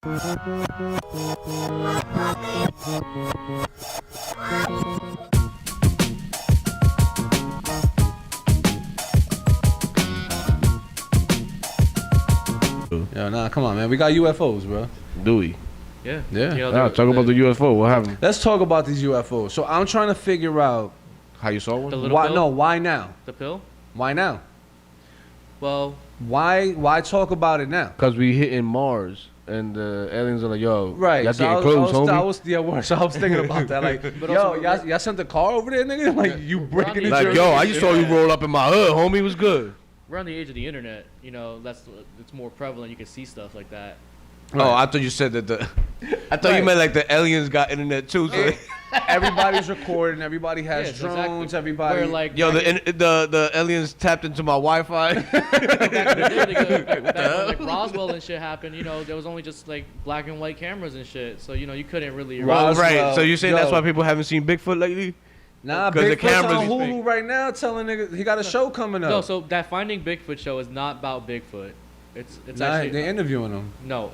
Yo, nah, come on, man. We got UFOs, bro. Do we? Yeah. Yeah. You know, Nah, talk about the UFO. What happened? Let's talk about these UFOs. So I'm trying to figure out How you saw the one? little why. pill. No, why now? The pill. Why now? Well, Why talk about it now? Because we hitting Mars and the aliens are like, yo, Right. y'all So getting close, homie. So I was thinking about that. Like, But yo, also- y'all sent the car over there, nigga? Like, you breaking into Like, your... yo, I just saw you roll up in my hood, homie. It was good. we're on the age of the internet. You know, it's more prevalent. You can see stuff like that. Right. Oh, I thought you said that the. I thought Right. you meant like the aliens got internet too. So. Everybody's recording. Everybody has Yes, drones. exactly. Everybody... Where, like, Yo, back the aliens tapped into my Wi-Fi. back in the day, back when like Roswell and shit happened, you know, there was only just like black and white cameras and shit. So you know, you couldn't really. Roswell, Right. So you're saying that's yo. why people haven't seen Bigfoot lately? Nah, 'Cause the Bigfoot's cameras on is Hulu fake. right now telling niggas he got a show coming up. No, so that Finding Bigfoot show is not about Bigfoot. It's Nah, actually they're interviewing him. no,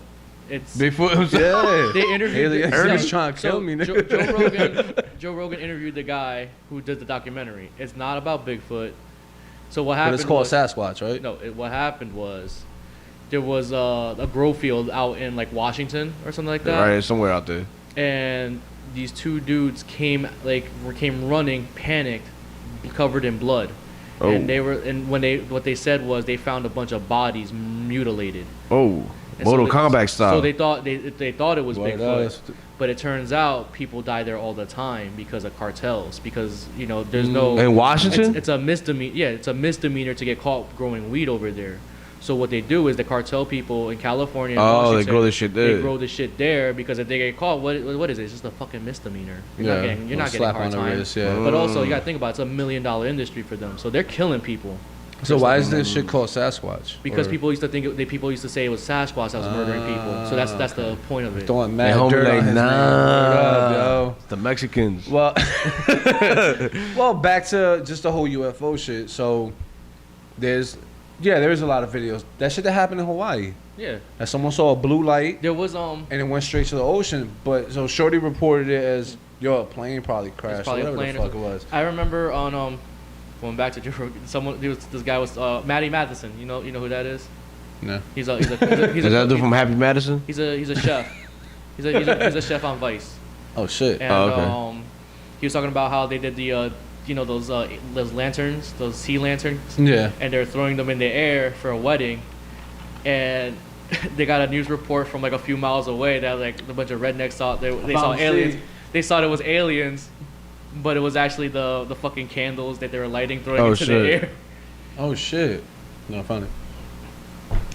it's Bigfoot himself. Yeah. they interviewed. Ernest trying to kill me, nigga. Joe Rogan interviewed the guy who did the documentary. It's not about Bigfoot. So what But happened? it's called was, Sasquatch, right? No, what happened was there was a grow field out in like Washington or something like that, Right, somewhere out there. and these two dudes came running, panicked, covered in blood. Oh. And what they said was they found a bunch of bodies mutilated. Oh, And Mortal so Kombat style. So they thought it was Word Bigfoot, up. but it turns out people die there all the time because of cartels. Because you know there's no In Washington? It's a misdemeanor. Yeah, it's a misdemeanor to get caught growing weed over there. So what they do is the cartel people in California. And Oh, they Washington, grow this shit there. They grow the shit there because if they get caught, what is it? It's just a fucking misdemeanor. You're not getting slap hard on the time. wrist, yeah. But also you got to think about it, it's $1 million industry for them. So they're killing people. So why is this shit called Sasquatch? Because Or people used to say it was Sasquatch that was murdering people. So that's the point of it. throwing They mad homie dirt like, on his nah. name. Word up, yo. The Mexicans. Well, well, back to just the whole UFO shit. So there's a lot of videos. That shit that happened in Hawaii. Yeah. That someone saw a blue light There was and it went straight to the ocean. But so Shorty reported it as a plane probably crashed. probably a or whatever plane the fuck it was. I remember on going back to Joe Rogan, this guy was Matty Matheson. You know who that is? No. He's a Is that dude from Happy Madison? He's a chef. He's a chef on Vice. Oh shit. And okay. he was talking about how they did the those lanterns, those sea lanterns. Yeah. And they're throwing them in the air for a wedding, and they got a news report from like a few miles away that like a bunch of rednecks thought they saw aliens. They thought it was aliens, but it was actually the fucking candles that they were lighting throwing into the air. Oh shit. No, I found it.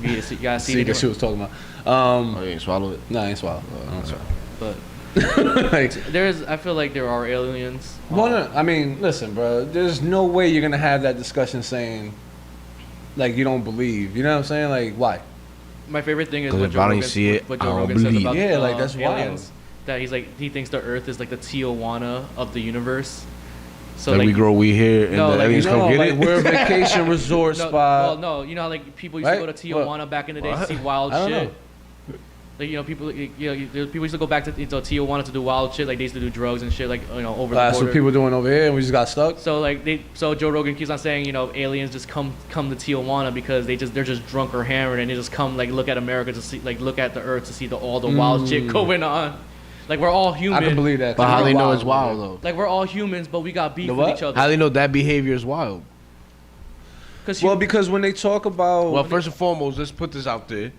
You gotta see See the what she was talking about. Oh, you ain't swallow it? No, I ain't swallow. I don't swallow. But Like, I feel like there are aliens. well, no, I mean, listen, bro. There's no way you're gonna have that discussion saying, like, you don't believe. You know what I'm saying? Like, why? My favorite thing is 'Cause what if Joe I don't Rogan, see it, what I Joe don't Rogan says believe. about Yeah, like, that's aliens. That he thinks the Earth is like the Tijuana of the universe. So Like we grow weed here and No, the like, aliens come get like it? we're a vacation resort no, spot. well, no, you know how like people used Right? to go to Tijuana back in the day to What? see wild I don't shit. know. Like people used to go back to Tijuana to do wild shit. Like they used to do drugs and shit. Like over the That's border. what people doing over here, and we just got stuck. So Joe Rogan keeps on saying, aliens just come to Tijuana because they're just drunk or hammered and they just come like look at America to see look at the Earth to see all the wild shit going on. Like we're all human. I can believe that. But how they know it's wild, wild, though? Like we're all humans, but we got beef The with what? each other. How they know that behavior is wild? Well, because when they talk about, Well, first and foremost, let's put this out there.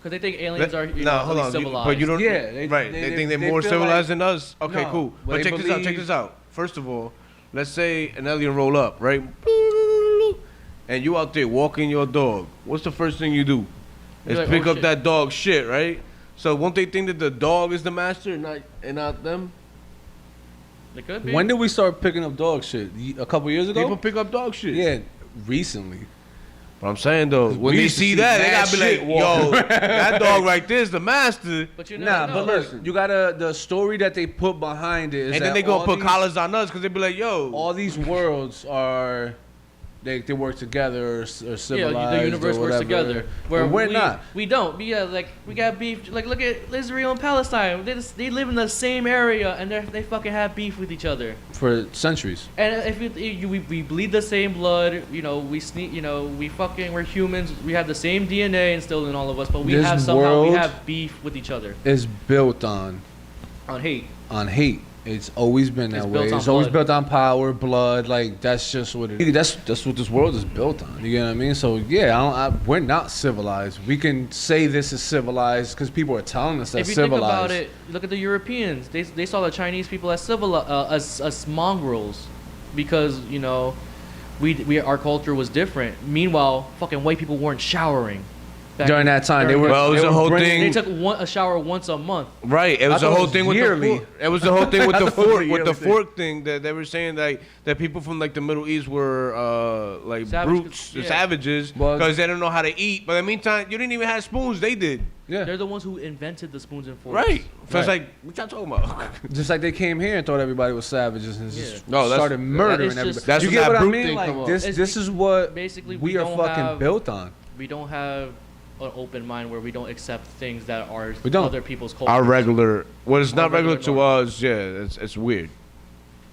they think aliens are hold really on. civilized. But you don't. Yeah, they Think they're they more feel civilized like- than us. Okay, No, cool. well, But they check this out. Check believe- this out. First of all, let's say an alien roll up, right? And you out there walking your dog. What's the first thing you do? You're Is like, pick oh, up shit. that dog shit, right? So won't they think that the dog is the master and not them? They could be. when did we start picking up dog shit? A couple years ago. People pick up dog shit. Yeah, recently. But I'm saying though, when We they used to see see that, they mad gotta be shit like, walking yo, that dog right there is the master. But you never Nah, know. but listen, you gotta the story that they put behind it is And that then they gonna all put these- collars on us because they be like, yo. All these worlds are they work together or civilized. Yeah, the universe or works whatever. together. Where But we're we, not. We don't. Yeah, like we got beef. Like look at Israel and Palestine. They live in the same area and they fucking have beef with each other. For centuries. And if we bleed the same blood, we're humans. We have the same DNA instilled in all of us, but we This have world beef with each other Is built on hate. hate. It's always been It's that built way. on It's always blood. built on power, blood. Like that's just what it is. That's what this world is built on. You get what I mean? So yeah, we're not civilized. We can say this is civilized because people are telling us that's If you civilized. think about it, look at the Europeans. They saw the Chinese people as as mongrels, because our culture was different. Meanwhile, fucking white people weren't showering. During that time, they were. Well, it was they a were whole bringing- They took a shower once a month. Right, it was I the thought whole it thing was with yearly. the fork. It was the whole thing with I the thought it was a fork, with yearly the thing. fork thing that they were saying that people from like the Middle East were like Savage- brutes, yeah. savages, Well- because they don't know how to eat. But in the meantime, you didn't even have spoons; they did. Yeah. They're the ones who invented the spoons and forks. Right. So it's Right. like, what y'all talking about? Just like they came here and thought everybody was savages and Yeah. just No, that's- started murdering it's everybody. just- That's you when get that what I brute mean? thing Like come up. this is what Basically, we are don't fucking have- built on. We don't have an open mind where we don't accept things that are We don't. other people's culture. Our regular, what is Our not regular regular to us, yeah, it's weird,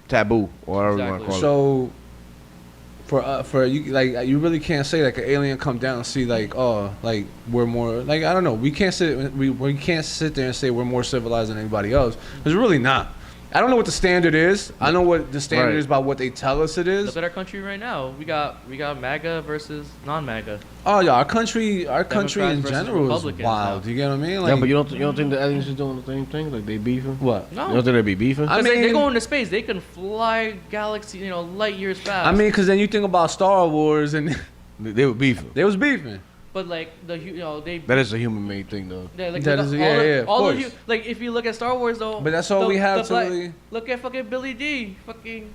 taboo, or whatever you want to Exactly. call it. So for you, like, you really can't say like an alien come down and see like, oh, like we're more, like, I don't know, we can't sit there and say we're more civilized than anybody else, because we're really not. I don't know what the standard is. I know what the standard Right. is by what they tell us it is. Look at our country right now. We got MAGA versus non-MAGA. Oh yeah, our country in Democrats versus general is Republicans wild. now. You get what I mean? Yeah, Like, but you don't think the aliens is doing the same thing? Like they beefing? what? No. You don't think they be beefing? I Because they mean- go into space. They can fly galaxy, light years fast. I mean, because then you think about Star Wars and They were beefing. they was beefing. but like they. That is a human-made thing, though. Yeah, like, That look is- at yeah, all the- yeah, of all course. like if you look at Star Wars though. But that's all we have to black- really- Look at fucking Billy D. Fucking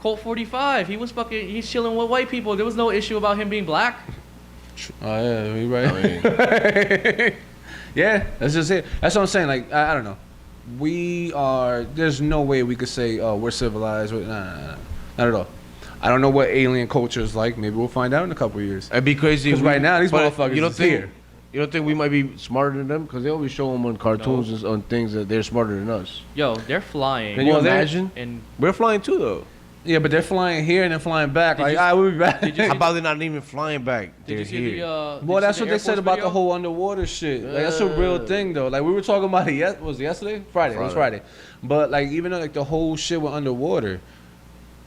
Colt 45. He's chilling with white people. There was no issue about him being black. Oh yeah, you right. I mean, Yeah, that's just it. That's what I'm saying. Like, I don't know. There's no way we could say, oh, we're civilized. Nah, not at all. I don't know what alien culture is like. Maybe we'll find out in a couple of years. it'd be crazy. Because if we- right now, these but motherfuckers you don't is think, here. You don't think we might be smarter than them? Because they always show them on cartoons and on things that they're smarter than us. Yo, they're flying. Can you Well, they're- imagine? And We're flying too, though. Yeah, but they're flying here and then flying back. Did Like, you- I will be back. did you How about they're not even flying back? did They're you see here. did you Well, see that's the what Air they said Force about video? the whole underwater shit. Like, that's a real thing, though. Like, we were talking about it. Was it yesterday? Friday. It was Friday. But like, even though like the whole shit went underwater,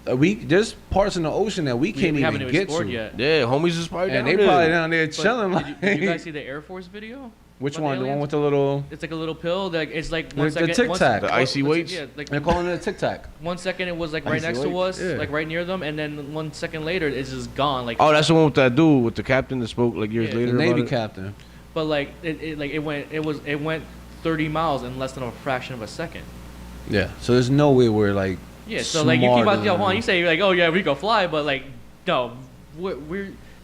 there's parts in the ocean that we can't we haven't even even get explored to. yet. Yeah, homies is probably And down they there. probably down there But chilling. did you guys Like, see the Air Force video? which about one? The one aliens? with the little. It's like a little pill. Like it's like The- 1 the second. Tic Tac. The icy weights? Yeah, like They're calling it a Tic Tac. 1 second it was like right Icy next to weights? us, Yeah. like right near them, and then 1 second later it's just gone. Like, Oh, that's the one with that dude with the captain that spoke like years Yeah. later. The Navy about it? captain. but like it went 30 miles in less than a fraction of a second. Yeah. So there's no way we're like. Yeah, so like you keep smarter on, yo, than Juan, them. you say like, oh yeah, we can fly, but like, no,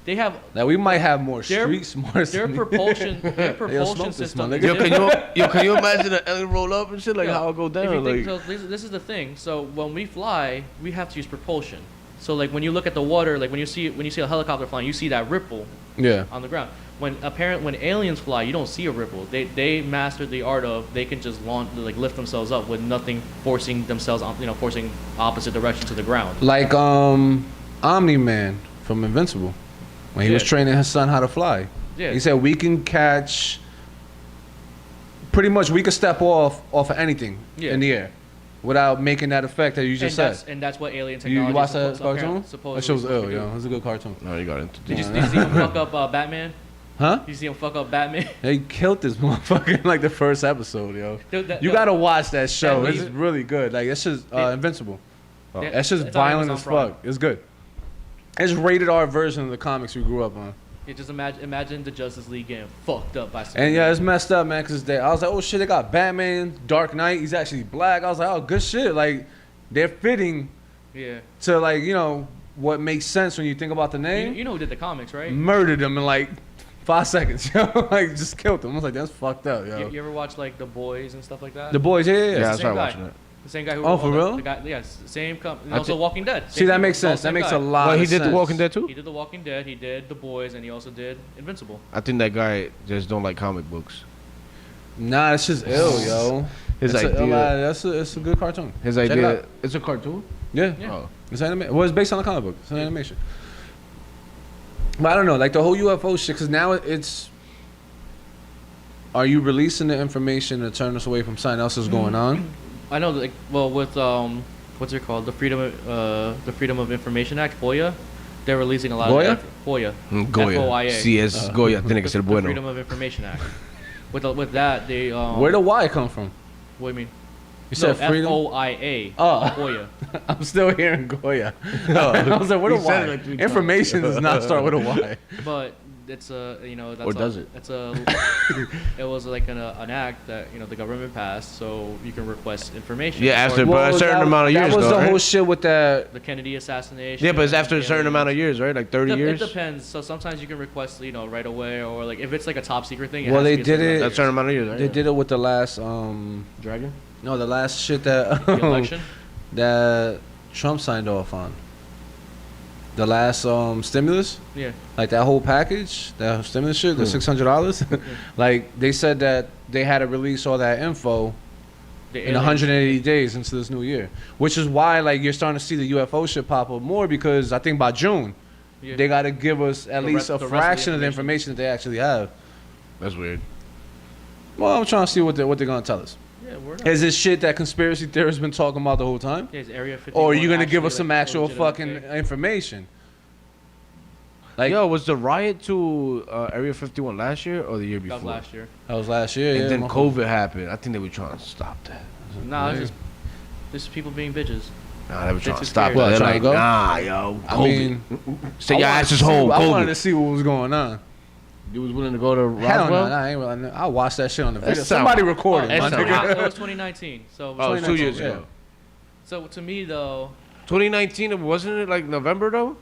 they have Like we might have more Their- street smarts. their than- propulsion, their Yo, propulsion smoke this, system. my is nigga. Can you imagine an alien roll up and shit like Yo, how it go if down? you Like, think, so this is the thing. So when we fly, we have to use propulsion. So like when you look at the water, like when you see a helicopter flying, you see that ripple Yeah. on the ground. When aliens fly, you don't see a ripple. They mastered the art of they can just lift themselves up with nothing forcing themselves on, forcing opposite direction to the ground. Like Omni-Man from Invincible, when he was Yeah. training his son how to fly. Yeah. He said we can catch. Pretty much, we could step off of anything Yeah. in the air, without making that effect that you just said. And that's what alien You technology. watch is that cartoon? supposedly That show's supposed to ill, do. yo. It's a good cartoon. no, you got into Did you see him fuck up Batman? Huh? Did you see him fuck up Batman? They killed this motherfucker in like the first episode, yo. Dude, You gotta watch that show. That It's lead- really good. Like it's just Invincible. Yeah, That's just it's on violent Amazon as Prime. fuck. It's good. It's rated R version of the comics we grew up on. You just imagine the Justice League getting fucked up by Superman. And yeah, it's messed up, man. Cause I was like, oh shit, they got Batman, Dark Knight. He's actually black. I was like, oh, good shit. Like they're fitting Yeah. to like what makes sense when you think about the name. You know who did the comics, right? Murdered him in like 5 seconds, yo. Like just killed him. I was like, that's fucked up, yo. You ever watch like The Boys and stuff like that? The Boys, yeah. Yeah, I the same started guy. watching it. The same guy who. Oh, wrote for all real? The guy, yes, same company. I Also, thi- Walking Dead. See, Same that people, makes all sense. That same makes guy. a lot Well, he of did sense. The Walking Dead too. He did The Walking Dead. He did The Boys, and he also did Invincible. I think that guy just don't like comic books. Nah, it's just ill, yo. His It's idea. it's a good cartoon. His Check it idea. out. It's a cartoon. Yeah. Yeah. Oh. It's animation. Well, it's based on a comic book. It's an animation. But I don't know, like the whole UFO shit, because now it's. Are you releasing the information to turn us away from something else that's going on? I know, like, well, with what's it called? The Freedom of Information Act, FOIA. They're releasing a lot Goya? of FOIA. Goya. FOIA. Sí, es Goya. Tiene que ser The bueno. Freedom of Information Act. With that, they Where the Y come from? What do you mean? You said freedom. FOIA. Oh. FOIA. I'm still hearing Goya. I was like, where the He said Y? it like 3 times. Information does not start with a Y. But it's that's Or does it? It's it was like an act that the government passed, so you can request information. Yeah, after Or a certain amount of years. That was though, the whole right? shit with that. the Kennedy assassination. Yeah, but it's after a certain aliens. amount of years, right? Like 30 years. It depends. So sometimes you can request, right away, or like if it's like a top secret thing. Well, has to they be a did certain it- amount That's a of certain amount of years, right? They did it with the last Dragon. no, the last shit that years. The election. that Trump signed off on. The last stimulus, Yeah. like that whole package, that stimulus shit, the $600. Like they said that they had to release all that info The in aliens. 180 days into this new year, which is why like you're starting to see the UFO shit pop up more because I think by June Yeah. they got to give us at The least rest- a the rest of the fraction of the information that they actually have. That's weird. Well, I'm trying to see what they're gonna tell us. Yeah, word up. Is this shit that conspiracy theorists been talking about the whole time? Yeah, is Area 51 Or are you gonna give actually, us some like, actual legitimate fucking thing? information? Like Yo, was the riot to Area 51 last year or the year That before? was last year. that was last year, And yeah. then motherfucker. COVID happened. I think they were trying to stop that. Nah, Yeah. it's just people being bitches. Nah, they were trying too to stop scared. that. What, They're trying like, to go? nah, yo, I COVID. mean, Stay I your wanted asses to see- home, I wanted to COVID. see what was going on. You was willing to go to Hell Roswell? no, I ain't really. I watched that shit on the video. sound- Somebody recorded. That my sound- nigga. It was 2019. So Oh, it was 2 years 2019, ago. so to me though, 2019, wasn't it like November though?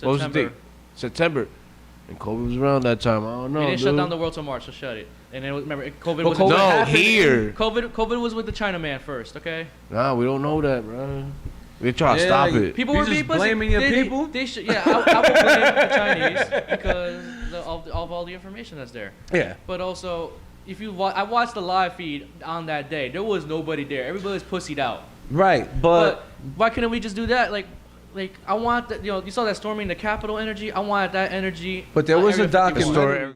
What was the September. date? September. And COVID was around that time. I don't know. They didn't dude. shut down the world till March, so shut it. And then remember, COVID But was COVID No, happened- here. COVID was with the China man first, okay? Nah, we don't know that, bro. We try to Yeah, stop you- it. People You were just being pussy. blaming your They- people? They should, yeah, I will blame the Chinese because of all the information that's there. Yeah. But also, if you I watched the live feed on that day, there was nobody there. Everybody's pussied out. Right, But why couldn't we just do that? Like I want that. You saw that storming the Capitol energy. I wanted that energy. But there on was a Area 51. documentary.